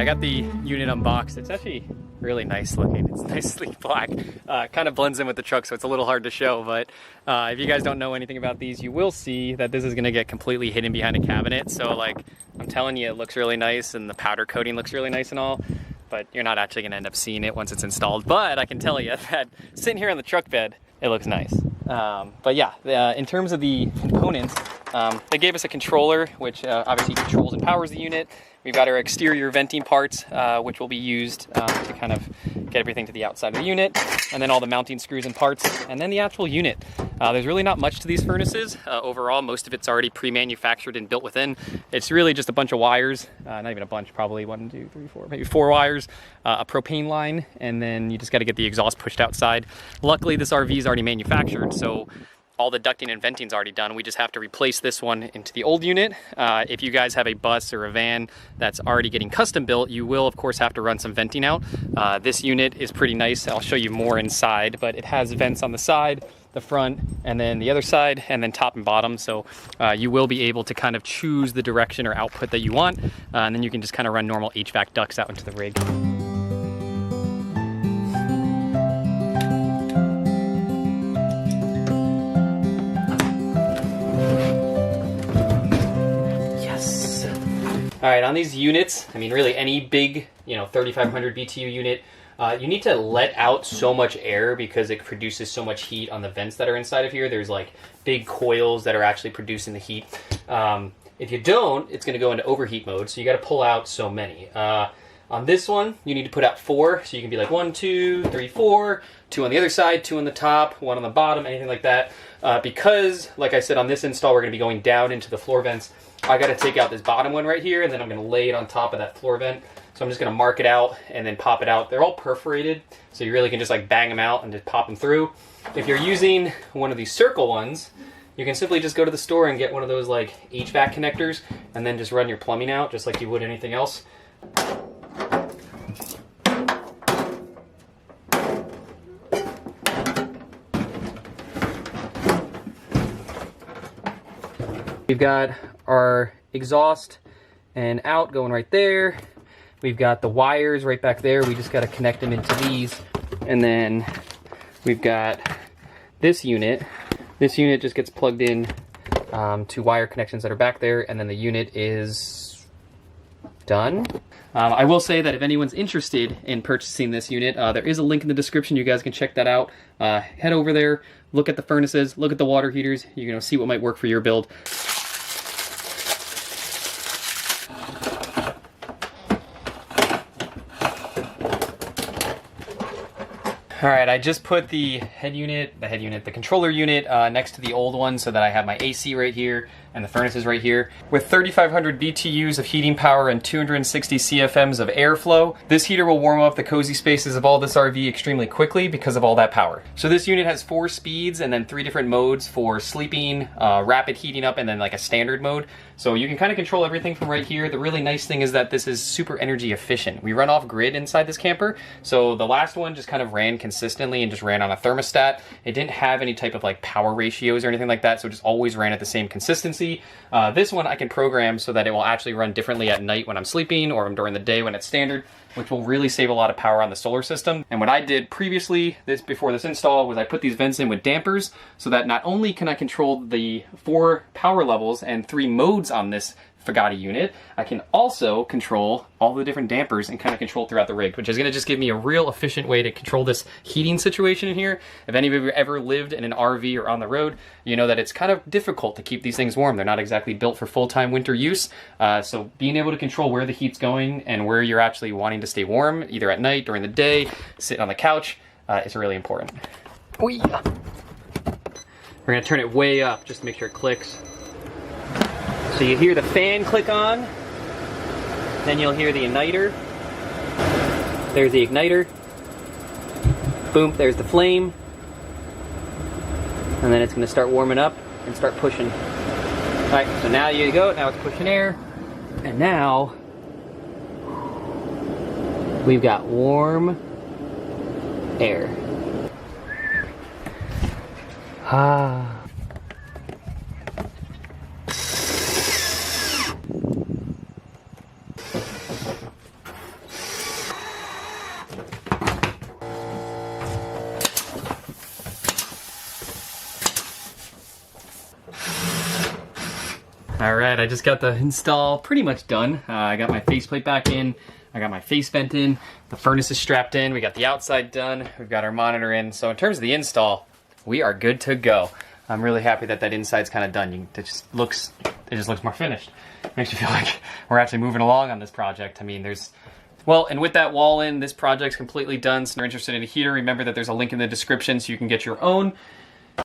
got the unit unboxed. It's actually really nice looking. It's nicely black. Kind of blends in with the truck, so it's a little hard to show, but if you guys don't know anything about these, you will see that this is gonna get completely hidden behind a cabinet. So like, I'm telling you, it looks really nice and the powder coating looks really nice and all, but you're not actually gonna end up seeing it once it's installed. But I can tell you that sitting here on the truck bed, it looks nice. But yeah, in terms of the components, they gave us a controller, which obviously controls and powers the unit. We've got our exterior venting parts, which will be used to kind of get everything to the outside of the unit, and then all the mounting screws and parts, and then the actual unit. There's really not much to these furnaces. Overall, most of it's already pre-manufactured and built within. It's really just a bunch of wires, not even a bunch, probably 1, 2, 3, 4, maybe 4 wires, a propane line, and then you just got to get the exhaust pushed outside. Luckily, this RV is already manufactured, so all the ducting and venting is already done. We just have to replace this one into the old unit. If you guys have a bus or a van that's already getting custom built, you will of course have to run some venting out. This unit is pretty nice. I'll show you more inside, but it has vents on the side, the front, and then the other side, and then top and bottom. So you will be able to kind of choose the direction or output that you want, and then you can just kind of run normal HVAC ducts out into the rig. All right, on these units, I mean, really any big, 3,500 BTU unit, you need to let out so much air because it produces so much heat on the vents that are inside of here. There's like big coils that are actually producing the heat. If you don't, it's gonna go into overheat mode, so you gotta pull out so many. On this one, you need to put out 4, so you can be like 1, 2, 3, 4, 2 on the other side, 2 on the top, 1 on the bottom, anything like that. Because, like I said, on this install, we're gonna be going down into the floor vents. I got to take out this bottom one right here, and then I'm going to lay it on top of that floor vent. So I'm just going to mark it out and then pop it out. They're all perforated, so you really can just like bang them out and just pop them through. If you're using one of these circle ones, you can simply just go to the store and get one of those like HVAC connectors and then just run your plumbing out just like you would anything else. We've got our exhaust and out going right there. We've got the wires right back there. We just got to connect them into these. And then we've got this unit. This unit just gets plugged in to wire connections that are back there, and then the unit is done. I will say that if anyone's interested in purchasing this unit, there is a link in the description. You guys can check that out. Head over there, look at the furnaces, look at the water heaters. You're gonna see what might work for your build. All right, I just put the controller unit next to the old one so that I have my AC right here and the furnaces right here. With 3,500 BTUs of heating power and 260 CFMs of airflow, this heater will warm up the cozy spaces of all this RV extremely quickly because of all that power. So this unit has 4 speeds and then 3 different modes for sleeping, rapid heating up, and then like a standard mode. So you can kind of control everything from right here. The really nice thing is that this is super energy efficient. We run off grid inside this camper. So the last one just kind of ran consistently and just ran on a thermostat. It didn't have any type of like power ratios or anything like that, so it just always ran at the same consistency. This one I can program so that it will actually run differently at night when I'm sleeping or during the day when it's standard, which will really save a lot of power on the solar system. And what I did previously, before this install, was I put these vents in with dampers so that not only can I control the 4 power levels and 3 modes on this Fogatti unit, I can also control all the different dampers and kind of control throughout the rig, which is going to just give me a real efficient way to control this heating situation in here. If any of you ever lived in an RV or on the road, you know that it's kind of difficult to keep these things warm. They're not exactly built for full-time winter use. So being able to control where the heat's going and where you're actually wanting to stay warm, either at night, during the day, sitting on the couch, is really important. Oh yeah. We're going to turn it way up just to make sure it clicks. So you hear the fan click on, then you'll hear the igniter. There's the igniter. Boom, there's the flame. And then it's gonna start warming up and start pushing. All right, so now you go, now it's pushing air. And now, we've got warm air. Ah. All right, I just got the install pretty much done. I got my faceplate back in. I got my face vent in. The furnace is strapped in. We got the outside done. We've got our monitor in. So in terms of the install, we are good to go. I'm really happy that that inside's kind of done. It just looks more finished. Makes you feel like we're actually moving along on this project. I mean, well, and with that wall in, this project's completely done. So if you're interested in a heater, remember that there's a link in the description so you can get your own.